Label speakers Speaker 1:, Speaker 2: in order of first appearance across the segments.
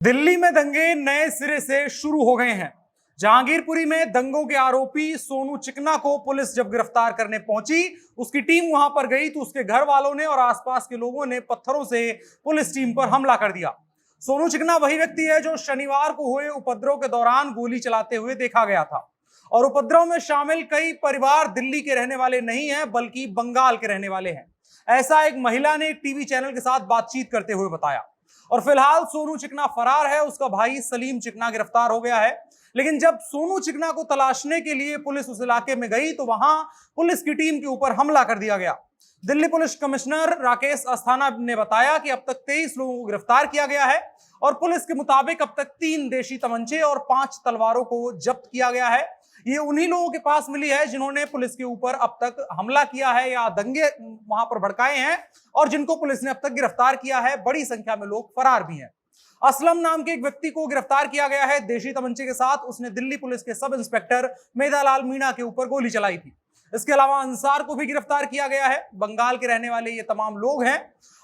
Speaker 1: दिल्ली में दंगे नए सिरे से शुरू हो गए हैं। जहांगीरपुरी में दंगों के आरोपी सोनू चिकना को पुलिस जब गिरफ्तार करने पहुंची, उसकी टीम वहां पर गई तो उसके घर वालों ने और आसपास के लोगों ने पत्थरों से पुलिस टीम पर हमला कर दिया। सोनू चिकना वही व्यक्ति है जो शनिवार को हुए उपद्रव के दौरान गोली चलाते हुए देखा गया था और उपद्रव में शामिल कई परिवार दिल्ली के रहने वाले नहीं हैं बल्कि बंगाल के रहने वाले हैं। ऐसा एक महिला ने एक टीवी चैनल के साथ बातचीत करते हुए बताया। और फिलहाल सोनू चिकना फरार है, उसका भाई सलीम चिकना गिरफ्तार हो गया है। लेकिन जब सोनू चिकना को तलाशने के लिए पुलिस उस इलाके में गई तो वहां पुलिस की टीम के ऊपर हमला कर दिया गया। दिल्ली पुलिस कमिश्नर राकेश अस्थाना ने बताया कि अब तक 23 लोगों को गिरफ्तार किया गया है और पुलिस के मुताबिक अब तक 3 देशी तमंचे और 5 तलवारों को जब्त किया गया है। ये उन्हीं लोगों के पास मिली है जिन्होंने पुलिस के ऊपर अब तक हमला किया है या दंगे वहां पर भड़काए हैं और जिनको पुलिस ने अब तक गिरफ्तार किया है। बड़ी संख्या में लोग फरार भी हैं। असलम नाम के एक व्यक्ति को गिरफ्तार किया गया है देशी तमंचे के साथ। उसने दिल्ली पुलिस के सब इंस्पेक्टर मेधालाल मीणा के ऊपर गोली चलाई थी। इसके अलावा अंसार को भी गिरफ्तार किया गया है। बंगाल के रहने वाले ये तमाम लोग हैं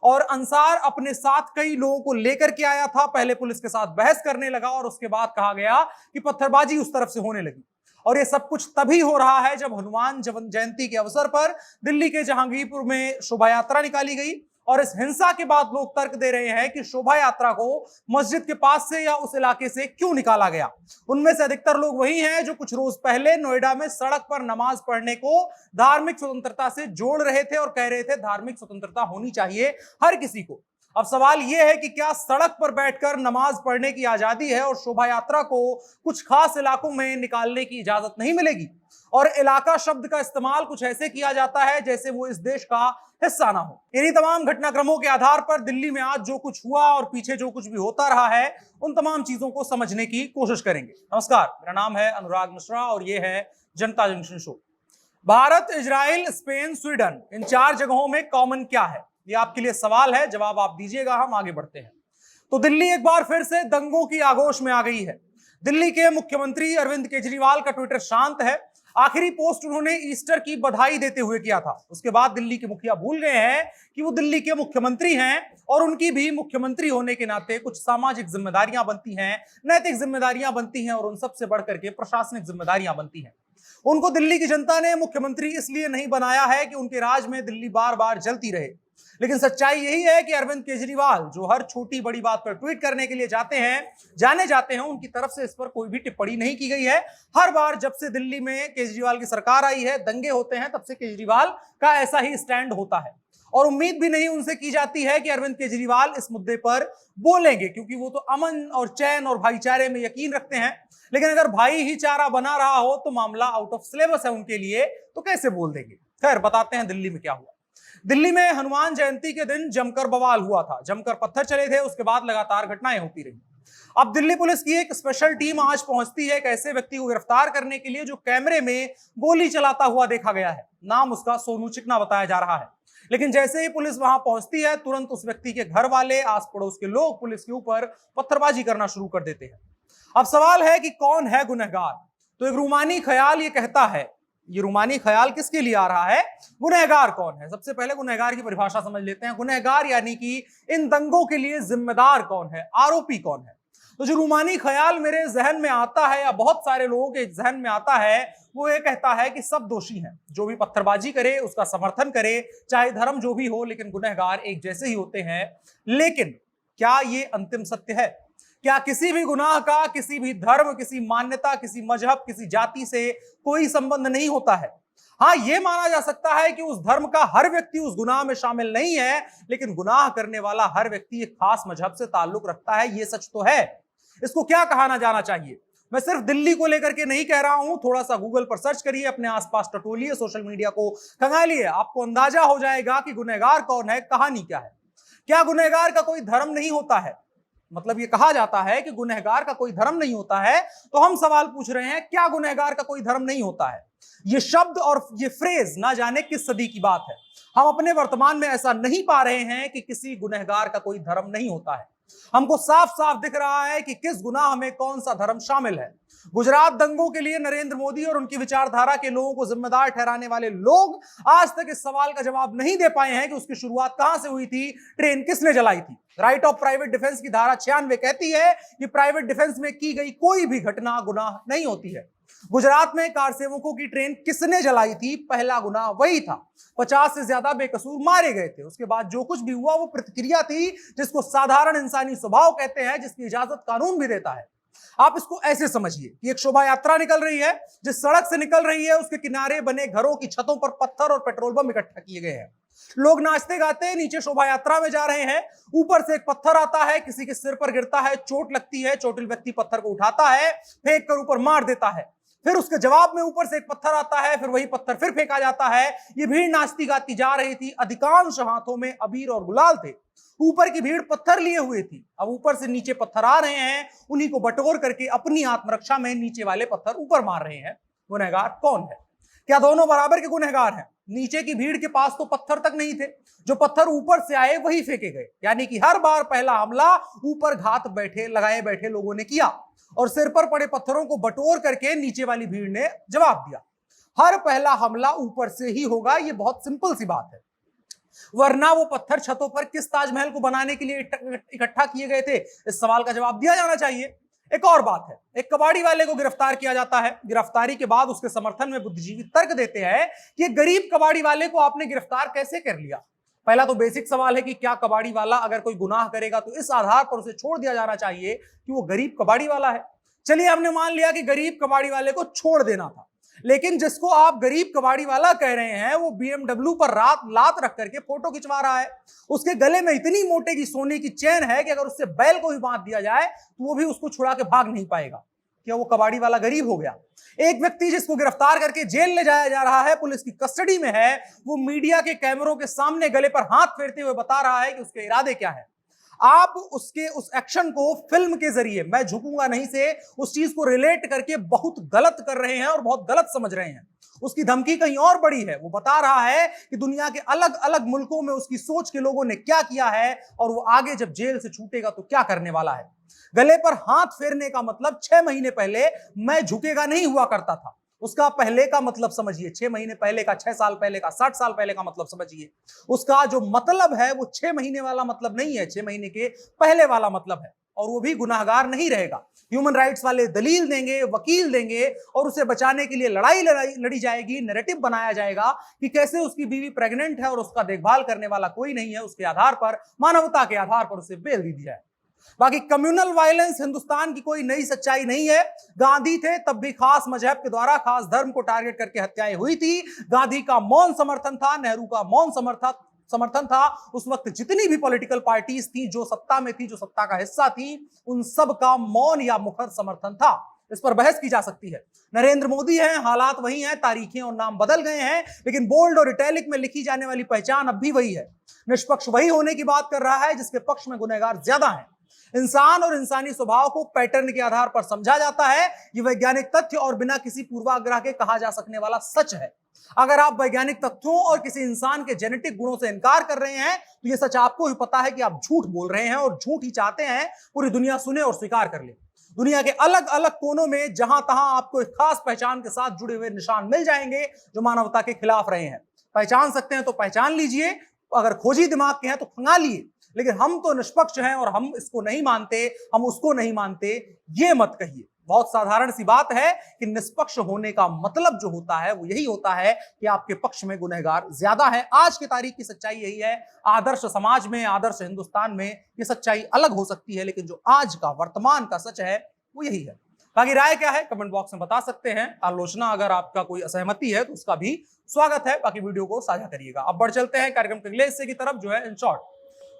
Speaker 1: और अंसार अपने साथ कई लोगों को लेकर के आया था। पहले पुलिस के साथ बहस करने लगा और उसके बाद कहा गया कि पत्थरबाजी उस तरफ से होने लगी। और ये सब कुछ तभी हो रहा है जब हनुमान जयंती के अवसर पर दिल्ली के जहांगीरपुर में शोभा यात्रा निकाली गई और इस हिंसा के बाद लोग तर्क दे रहे हैं कि शोभा यात्रा को मस्जिद के पास से या उस इलाके से क्यों निकाला गया। उनमें से अधिकतर लोग वही हैं जो कुछ रोज पहले नोएडा में सड़क पर नमाज पढ़ने को धार्मिक स्वतंत्रता से जोड़ रहे थे और कह रहे थे धार्मिक स्वतंत्रता होनी चाहिए हर किसी को। अब सवाल यह है कि क्या सड़क पर बैठकर नमाज पढ़ने की आजादी है और शोभा यात्रा को कुछ खास इलाकों में निकालने की इजाजत नहीं मिलेगी। और इलाका शब्द का इस्तेमाल कुछ ऐसे किया जाता है जैसे वो इस देश का हिस्सा ना हो। इन्हीं तमाम घटनाक्रमों के आधार पर दिल्ली में आज जो कुछ हुआ और पीछे जो कुछ भी होता रहा है उन तमाम चीजों को समझने की कोशिश करेंगे। नमस्कार, मेरा नाम है अनुराग मिश्रा और ये है Janta junction show. Bharat, Israel, Spain, Sweden, इन 4 जगहों में कॉमन क्या है? ये आपके लिए सवाल है, जवाब आप दीजिएगा, हम आगे बढ़ते हैं। तो दिल्ली एक बार फिर से दंगों की आगोश में आ गई है। दिल्ली के मुख्यमंत्री अरविंद केजरीवाल का ट्विटर शांत है। आखिरी पोस्ट उन्होंने ईस्टर की बधाई देते हुए किया था। उसके बाद दिल्ली के मुखिया भूल गए हैं कि वो दिल्ली के मुख्यमंत्री हैं और उनकी भी मुख्यमंत्री होने के नाते कुछ सामाजिक जिम्मेदारियां बनती हैं, नैतिक जिम्मेदारियां बनती हैं और उन सबसे बढ़कर के प्रशासनिक जिम्मेदारियां बनती हैं। उनको दिल्ली की जनता ने मुख्यमंत्री इसलिए नहीं बनाया है कि उनके राज में दिल्ली बार बार जलती रहे। लेकिन सच्चाई यही है कि अरविंद केजरीवाल जो हर छोटी बड़ी बात पर ट्वीट करने के लिए जाने जाते हैं, उनकी तरफ से इस पर कोई भी टिप्पणी नहीं की गई है। हर बार जब से दिल्ली में केजरीवाल की सरकार आई है, दंगे होते हैं, तब से केजरीवाल का ऐसा ही स्टैंड होता है और उम्मीद भी नहीं उनसे की जाती है कि अरविंद केजरीवाल इस मुद्दे पर बोलेंगे, क्योंकि वो तो अमन और चैन और भाईचारे में यकीन रखते हैं। लेकिन अगर भाई ही चारा बना रहा हो तो मामला आउट ऑफ सिलेबस है उनके लिए, तो कैसे बोल देंगे। खैर, बताते हैं दिल्ली में क्या हुआ। दिल्ली में हनुमान जयंती के दिन जमकर बवाल हुआ था, जमकर पत्थर चले थे। उसके बाद लगातार घटनाएं होती रही। अब दिल्ली पुलिस की एक स्पेशल टीम आज पहुंचती है एक ऐसे व्यक्ति को गिरफ्तार करने के लिए जो कैमरे में गोली चलाता हुआ देखा गया है। नाम उसका सोनू चिकना बताया जा रहा है। लेकिन जैसे ही पुलिस वहां पहुंचती है, तुरंत उस व्यक्ति के घर वाले, आस पड़ोस के लोग पुलिस के ऊपर पत्थरबाजी करना शुरू कर देते हैं। अब सवाल है कि कौन है गुनहगार? तो एक रूमानी ख्याल ये कहता है। ये रूमानी ख्याल किसके लिए आ रहा है? गुनहगार कौन है? सबसे पहले गुनहगार की परिभाषा समझ लेते हैं। गुनहगार यानी कि इन दंगों के लिए जिम्मेदार कौन है, आरोपी कौन है। तो जो रूमानी ख्याल मेरे जहन में आता है या बहुत सारे लोगों के जहन में आता है, वो ये कहता है कि सब दोषी हैं। जो भी पत्थरबाजी करे उसका समर्थन करे, चाहे धर्म जो भी हो, लेकिन गुनहगार एक जैसे ही होते हैं। लेकिन क्या ये अंतिम सत्य है? क्या किसी भी गुनाह का किसी भी धर्म, किसी मान्यता, किसी मजहब, किसी जाति से कोई संबंध नहीं होता है? हाँ, यह माना जा सकता है कि उस धर्म का हर व्यक्ति उस गुनाह में शामिल नहीं है, लेकिन गुनाह करने वाला हर व्यक्ति एक खास मजहब से ताल्लुक रखता है। यह सच तो है। इसको क्या कहा जाना चाहिए? मैं सिर्फ दिल्ली को लेकर के नहीं कह रहा हूं। थोड़ा सा गूगल पर सर्च करिए, अपने आसपास टटोलिए, सोशल मीडिया को खंगालिए, आपको अंदाजा हो जाएगा कि गुनहगार कौन है, कहानी क्या है। क्या गुनहगार का कोई धर्म नहीं होता है? मतलब ये कहा जाता है कि गुनहगार का कोई धर्म नहीं होता है, तो हम सवाल पूछ रहे हैं, क्या गुनहगार का कोई धर्म नहीं होता है? ये शब्द और ये फ्रेज ना जाने किस सदी की बात है। हम अपने वर्तमान में ऐसा नहीं पा रहे हैं कि किसी गुनहगार का कोई धर्म नहीं होता है। हमको साफ साफ दिख रहा है कि किस गुनाह में कौन सा धर्म शामिल है। गुजरात दंगों के लिए नरेंद्र मोदी और उनकी विचारधारा के लोगों को जिम्मेदार ठहराने वाले लोग आज तक इस सवाल का जवाब नहीं दे पाए हैं कि उसकी शुरुआत कहां से हुई थी, ट्रेन किसने जलाई थी। राइट ऑफ प्राइवेट डिफेंस की धारा 96 कहती है कि प्राइवेट डिफेंस में की गई कोई भी घटना गुनाह नहीं होती है। गुजरात में कार सेवकों की ट्रेन किसने जलाई थी, पहला गुनाह वही था। 50 से ज्यादा बेकसूर मारे गए थे। उसके बाद जो कुछ भी हुआ वो प्रतिक्रिया थी, जिसको साधारण इंसानी स्वभाव कहते हैं, जिसकी इजाजत कानून भी देता है। आप इसको ऐसे समझिए कि एक शोभा यात्रा निकल रही है, जिस सड़क से निकल रही है उसके किनारे बने घरों की छतों पर पत्थर और पेट्रोल बम इकट्ठा किए गए हैं। लोग नाचते गाते नीचे शोभा यात्रा में जा रहे हैं। ऊपर से एक पत्थर आता है, किसी के सिर पर गिरता है, चोट लगती है। चोटिल व्यक्ति पत्थर को उठाता है, फेंक कर ऊपर मार देता है। फिर उसके जवाब में ऊपर से एक पत्थर आता है, फिर वही पत्थर फिर फेंका जाता है। ये भीड़ नाचती गाती जा रही थी। अधिकांश हाथों में अबीर और गुलाल थे। ऊपर की भीड़ पत्थर लिए हुए थी। अब ऊपर से नीचे पत्थर आ रहे हैं, उन्हीं को बटोर करके अपनी आत्मरक्षा में नीचे वाले पत्थर ऊपर मार रहे हैं। गुनहगार कौन है? क्या दोनों बराबर के गुनहगार हैं? नीचे की भीड़ के पास तो पत्थर तक नहीं थे, जो पत्थर ऊपर से आए वही फेंके गए। यानी कि हर बार पहला हमला ऊपर घात लगाए बैठे लोगों ने किया और सिर पर पड़े पत्थरों को बटोर करके नीचे वाली भीड़ ने जवाब दिया। हर पहला हमला ऊपर से ही होगा, यह बहुत सिंपल सी बात है। वरना वो पत्थर छतों पर किस ताजमहल को बनाने के लिए इकट्ठा किए गए थे, इस सवाल का जवाब दिया जाना चाहिए। एक और बात है, एक कबाड़ी वाले को गिरफ्तार किया जाता है। गिरफ्तारी के बाद उसके समर्थन में बुद्धिजीवी तर्क देते हैं कि गरीब कबाड़ी वाले को आपने गिरफ्तार कैसे कर लिया। पहला तो बेसिक सवाल है कि क्या कबाड़ी वाला अगर कोई गुनाह करेगा तो इस आधार पर उसे छोड़ दिया जाना चाहिए कि वो गरीब कबाड़ी वाला है। चलिए हमने मान लिया कि गरीब कबाड़ी वाले को छोड़ देना था, लेकिन जिसको आप गरीब कबाड़ी वाला कह रहे हैं वो BMW पर लात रख करके फोटो खिंचवा रहा है। उसके गले में इतनी मोटे की सोने की चेन है कि अगर उससे बैल को भी बांध दिया जाए तो वो भी उसको छुड़ा के भाग नहीं पाएगा। क्या वो कबाड़ी वाला गरीब हो गया? एक व्यक्ति जिसको गिरफ्तार करके जेल ले जाया जा रहा है, पुलिस की कस्टडी में है, वो मीडिया के कैमरों के सामने गले पर हाथ फेरते हुए बता रहा है कि उसके इरादे क्या है। आप उसके उस एक्शन को फिल्म के जरिए मैं झुकूंगा नहीं से उस चीज को रिलेट करके बहुत गलत कर रहे हैं और बहुत गलत समझ रहे हैं। उसकी धमकी कहीं और बड़ी है। वो बता रहा है कि दुनिया के अलग अलग मुल्कों में उसकी सोच के लोगों ने क्या किया है और वो आगे जब जेल से छूटेगा तो क्या करने वाला है। गले पर हाथ फेरने का मतलब 6 महीने पहले मैं झुकेगा नहीं हुआ करता था। उसका पहले का मतलब समझिए, 6 महीने पहले का, 6 साल पहले का, 60 साल पहले का मतलब समझिए। उसका जो मतलब है वो 6 महीने वाला मतलब नहीं है, 6 महीने के पहले वाला मतलब है। और वो भी गुनाहगार नहीं रहेगा। ह्यूमन राइट्स वाले दलील देंगे, वकील देंगे और उसे बचाने के लिए लड़ाई लड़ी जाएगी। नैरेटिव बनाया जाएगा कि कैसे उसकी बीवी प्रेग्नेंट है और उसका देखभाल करने वाला कोई नहीं है। उसके आधार पर, मानवता के आधार पर उसे बेल दी जाए। बाकी कम्युनल वायलेंस हिंदुस्तान की कोई नई सच्चाई नहीं है। गांधी थे तब भी खास मजहब के द्वारा खास धर्म को टारगेट करके हत्याएं हुई थी। गांधी का मौन समर्थन था, नेहरू का मौन समर्थन था। उस वक्त जितनी भी पॉलिटिकल पार्टीज थी जो सत्ता में थी, जो सत्ता का हिस्सा थी, उन सब का मौन या मुखर समर्थन था। इस पर बहस की जा सकती है। नरेंद्र मोदी हैं, हालात वही हैं, तारीखें और नाम बदल गए हैं, लेकिन बोल्ड और इटैलिक में लिखी जाने वाली पहचान अब भी वही है। निष्पक्ष वही होने की बात कर रहा है जिसके पक्ष में गुनहगार ज्यादा हैं। इंसान और इंसानी स्वभाव को पैटर्न के आधार पर समझा जाता है। ये वैज्ञानिक तथ्य और बिना किसी पूर्वाग्रह के कहा जा सकने वाला सच है। अगर आप वैज्ञानिक तथ्यों और किसी इंसान के जेनेटिक गुणों से इनकार कर रहे हैं तो यह सच आपको ही पता है कि आप झूठ बोल रहे हैं और झूठ ही चाहते हैं पूरी दुनिया सुने और स्वीकार कर ले। दुनिया के अलग अलग कोनों में जहां तहां आपको एक खास पहचान के साथ जुड़े हुए निशान मिल जाएंगे जो मानवता के खिलाफ रहे हैं। पहचान सकते हैं तो पहचान लीजिए, अगर खोजी दिमाग के हैं तो खंगा लिए, लेकिन हम तो निष्पक्ष हैं और हम इसको नहीं मानते, हम उसको नहीं मानते, ये मत कहिए। बहुत साधारण सी बात है कि निष्पक्ष होने का मतलब जो होता है वो यही होता है कि आपके पक्ष में गुनहगार ज्यादा है। आज की तारीख की सच्चाई यही है। आदर्श समाज में, आदर्श हिंदुस्तान में ये सच्चाई अलग हो सकती है, लेकिन जो आज का वर्तमान का सच है वो यही है। बाकी राय क्या है कमेंट बॉक्स में बता सकते हैं। आलोचना अगर आपका कोई असहमति है तो उसका भी स्वागत है। बाकी वीडियो को साझा करिएगा। अब बढ़ चलते हैं कार्यक्रम के अगले हिस्से की तरफ, जो है इन शॉर्ट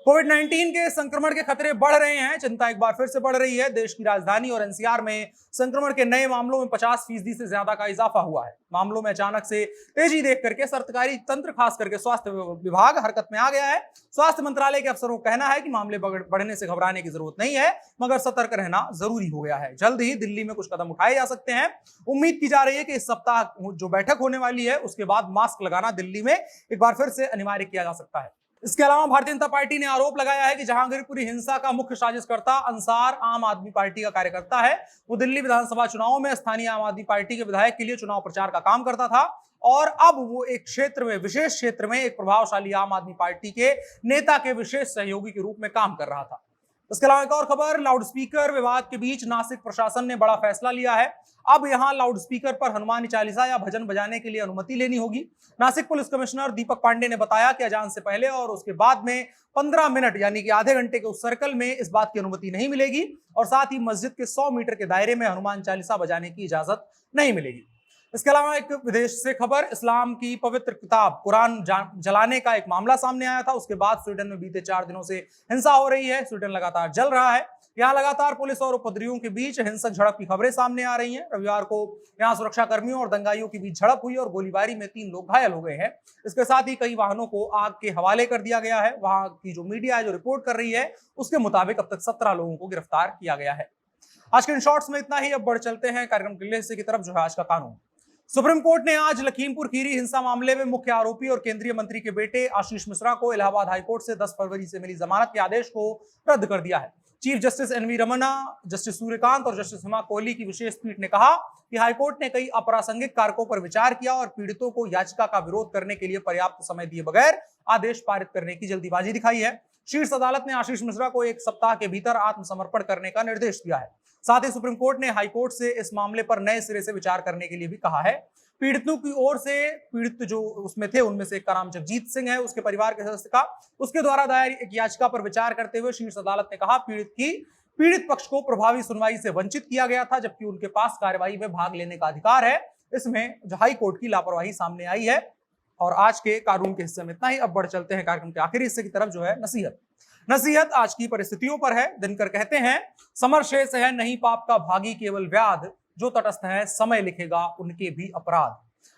Speaker 1: कोविड-19 के संक्रमण के खतरे बढ़ रहे हैं। चिंता एक बार फिर से बढ़ रही है। देश की राजधानी और एनसीआर में संक्रमण के नए मामलों में 50% से ज्यादा का इजाफा हुआ है। मामलों में अचानक से तेजी देख करके सरकारी तंत्र, खास करके स्वास्थ्य विभाग हरकत में आ गया है। स्वास्थ्य मंत्रालय के अफसरों का कहना है कि मामले बढ़ने से घबराने की जरूरत नहीं है, मगर सतर्क रहना जरूरी हो गया है। जल्द ही दिल्ली में कुछ कदम उठाए जा सकते हैं। उम्मीद की जा रही है कि इस सप्ताह जो बैठक होने वाली है उसके बाद मास्क लगाना दिल्ली में एक बार फिर से अनिवार्य किया जा सकता है। इसके अलावा भारतीय जनता पार्टी ने आरोप लगाया है कि जहांगीरपुरी हिंसा का मुख्य साजिशकर्ता अंसार आम आदमी पार्टी का कार्यकर्ता है। वो दिल्ली विधानसभा चुनाव में स्थानीय आम आदमी पार्टी के विधायक के लिए चुनाव प्रचार का काम करता था और अब वो एक क्षेत्र में, विशेष क्षेत्र में एक प्रभावशाली आम आदमी पार्टी के नेता के विशेष सहयोगी के रूप में काम कर रहा था। इसके अलावा एक और खबर, लाउडस्पीकर विवाद के बीच नासिक प्रशासन ने बड़ा फैसला लिया है। अब यहां लाउडस्पीकर पर हनुमान चालीसा या भजन बजाने के लिए अनुमति लेनी होगी। नासिक पुलिस कमिश्नर दीपक पांडे ने बताया कि अजान से पहले और उसके बाद में 15 मिनट यानी कि आधे घंटे के उस सर्कल में इस बात की अनुमति नहीं मिलेगी और साथ ही मस्जिद के 100 मीटर के दायरे में हनुमान चालीसा बजाने की इजाजत नहीं मिलेगी। इसके अलावा एक विदेश से खबर, इस्लाम की पवित्र किताब कुरान जलाने का एक मामला सामने आया था। उसके बाद स्वीडन में बीते 4 दिनों से हिंसा हो रही है। स्वीडन लगातार जल रहा है। यहाँ लगातार पुलिस और उपद्रवियों के बीच हिंसक झड़प की खबरें सामने आ रही हैं। रविवार को यहाँ सुरक्षा कर्मियों और दंगाइयों के बीच झड़प हुई और गोलीबारी में 3 लोग घायल हो गए हैं। इसके साथ ही कई वाहनों को आग के हवाले कर दिया गया है। वहां की जो मीडिया है, जो रिपोर्ट कर रही है, उसके मुताबिक अब तक 17 लोगों को गिरफ्तार किया गया है। आज के इन शॉर्ट्स में इतना ही। अब बढ़ चलते हैं कार्यक्रम के हिस्से की तरफ, जो है आज का कानून। सुप्रीम कोर्ट ने आज लखीमपुर खीरी हिंसा मामले में मुख्य आरोपी और केंद्रीय मंत्री के बेटे आशीष मिश्रा को इलाहाबाद हाईकोर्ट से 10 फरवरी से मिली जमानत के आदेश को रद्द कर दिया है। Chief justice N V Ramana, justice Suryakant और जस्टिस हिमा कोहली की विशेष पीठ ने कहा कि हाईकोर्ट ने कई अप्रासंगिक कारकों पर विचार किया और पीड़ितों को याचिका का विरोध करने के लिए पर्याप्त समय दिए बगैर आदेश पारित करने की जल्दीबाजी दिखाई है। शीर्ष अदालत ने आशीष मिश्रा को 1 सप्ताह के भीतर आत्मसमर्पण करने का निर्देश दिया है। साथ ही सुप्रीम कोर्ट ने हाईकोर्ट से इस मामले पर नए सिरे से विचार करने के लिए भी कहा है। पीड़ितों की ओर से, पीड़ित जो उसमें थे उनमें से एक का नाम जगजीत सिंह है, उसके परिवार के सदस्य का, उसके द्वारा दायर एक याचिका पर विचार करते हुए शीर्ष अदालत ने कहा पीड़ित पक्ष को प्रभावी सुनवाई से वंचित किया गया था, जबकि उनके पास कार्यवाही में भाग लेने का अधिकार है। इसमें हाई कोर्ट की लापरवाही सामने आई है। और आज के कानून के हिस्से में इतना ही। अब बढ़ चलते हैं कार्यक्रम के आखिरी हिस्से की तरफ, जो है नसीहत। नसीहत आज की परिस्थितियों पर है। दिनकर कहते हैं, समर शेष है नहीं पाप का भागी केवल व्याध, जो तटस्थ है समय लिखेगा उनके भी अपराध।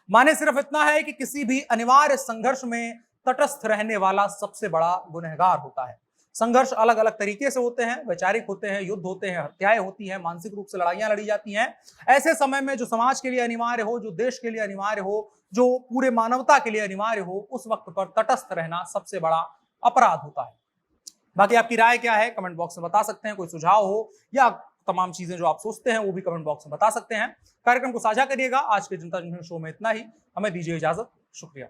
Speaker 1: माने सिर्फ इतना है कि किसी भी अनिवार्य संघर्ष में तटस्थ रहने वाला सबसे बड़ा गुनहगार होता है। संघर्ष अलग अलग तरीके से होते हैं, वैचारिक होते हैं, युद्ध होते हैं, हत्याएं होती हैं, मानसिक रूप से लड़ाइयां लड़ी जाती हैं। ऐसे समय में जो समाज के लिए अनिवार्य हो, जो देश के लिए अनिवार्य हो, जो पूरे मानवता के लिए अनिवार्य हो, उस वक्त पर तटस्थ रहना सबसे बड़ा अपराध होता है। बाकी आपकी राय क्या है कमेंट बॉक्स में बता सकते हैं। कोई सुझाव हो या तमाम चीजें जो आप सोचते हैं वो भी कमेंट बॉक्स में बता सकते हैं। कार्यक्रम को साझा करिएगा। आज के जनता जंक्शन शो में इतना ही। हमें दीजिए इजाजत। शुक्रिया।